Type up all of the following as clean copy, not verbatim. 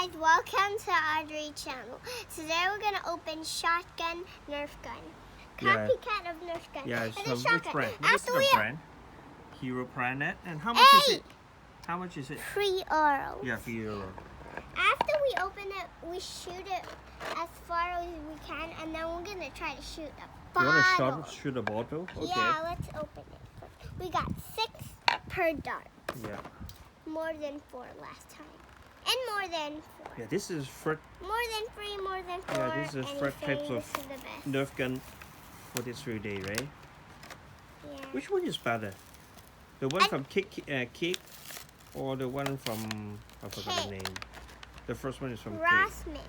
guys, welcome to Audrey channel. Today we're gonna open shotgun Nerf gun. Copycat of Nerf gun. Yeah, it's a from which shotgun. brand? What is the brand? Hero brand. And how much is it? How much is it? €3. Yeah, €3. After we open it, we shoot it as far as we can, and then we're gonna try to shoot a bottle. You want to shoot a bottle? Okay. Yeah, let's open it. We got 6 per dart. Yeah. More than 4 last time. And more than 4. Yeah, this is for more than 3, more than 4. Yeah, this is for types of this is the best. Nerf gun for this 3-day, right? Yeah. Which one is better? The one from Kick or the one from I forgot the name. The first one is from Rossman.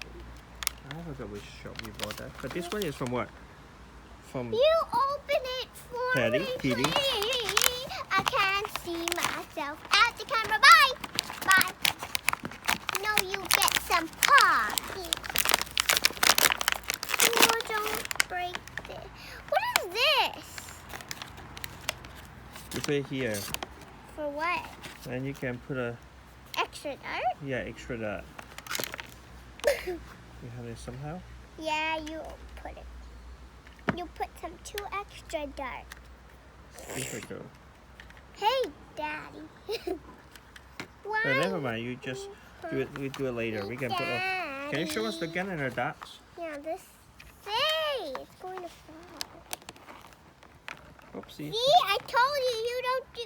I forgot which shop you bought that. But this one is from what? From You open it for TEDi? me, please. I can't see myself at the camera. Bye. Bye. No, you get some pop. Oh, don't break this. What is this? You put it here. For what? And you can put a Extra dart? extra dart. You have it somehow? Yeah, you put it. You put 2 extra darts. Here we go. Hey, Daddy. Why? Oh, never mind. You just do it. We do it later. We can put. Can you show us the gun and the darts? Yeah, this thing is going to fall. Oopsie. See, I told you don't do.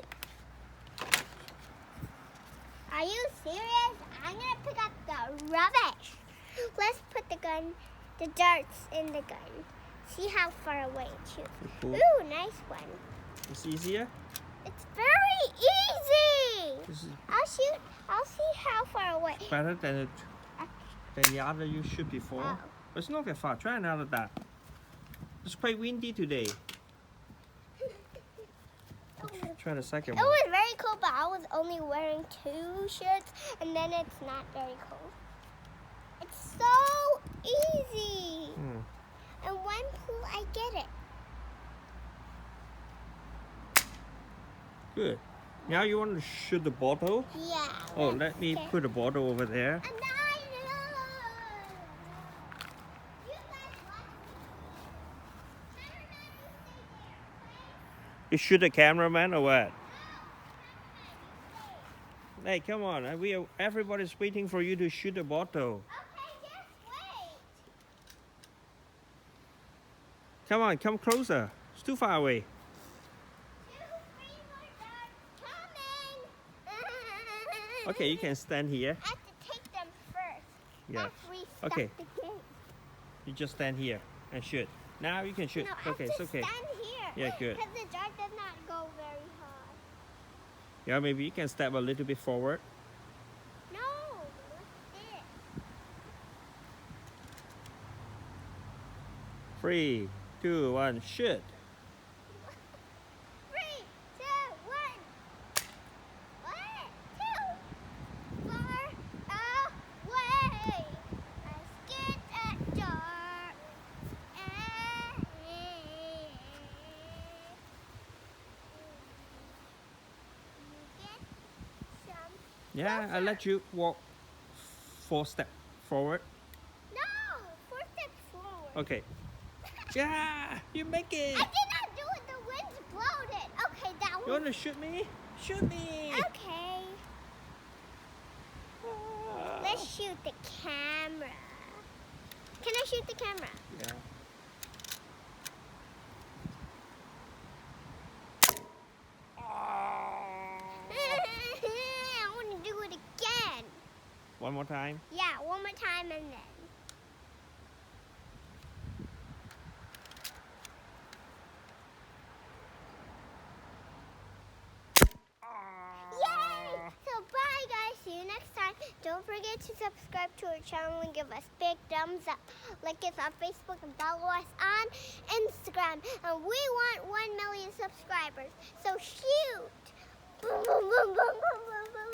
Are you serious? I'm gonna pick up the rubbish. Let's put the darts in the gun. See how far away it shoots. Cool. Ooh, nice one. It's easier. It's very easy. This is I'll see how far away. better than the other you shoot before. Oh. But it's not that far. Try another dart. It's quite windy today. Try the second It one. was very cool, but I was only wearing 2 shirts, and then it's not very cool. It's so easy. And when cool, I get it. Good. Now you want to shoot the bottle? Yeah. Oh, let me put the bottle over there. And I know. You guys watch me. Cameraman, you stay there, You shoot the cameraman or what? okay? Hey, come on. Everybody's waiting for you to shoot the bottle. Okay, just wait. Come on, come closer. It's too far away. 2, 3 more darts coming. Okay, you can stand here. I have to take them first. Yeah. Let's reset Okay. the game. You just stand here and shoot. Now you can shoot. No, Okay, I have it's to okay. stand here. Yeah, good. Because the dart does not go very high. Yeah, maybe you can step a little bit forward. No, what's this? 3, 2, 1, shoot. 3, 2, 1. 1, 2, far away. Let's get that dart. Get some. Yeah, I'll let you walk 4 steps forward. No, 4 steps forward. Okay. Yeah, you make it. I did not do it. The wind's blowed it. Okay, that You one. want to shoot me? Shoot me. Okay. Let's shoot the camera. Can I shoot the camera? Yeah. I want to do it again. One more time. Yeah, one more time and then. Yay! So bye guys, see you next time. Don't forget to subscribe to our channel and give us big thumbs up. Like us on Facebook and follow us on Instagram. And we want 1 million subscribers. So shoot! Boom, boom, boom, boom, boom, boom, boom.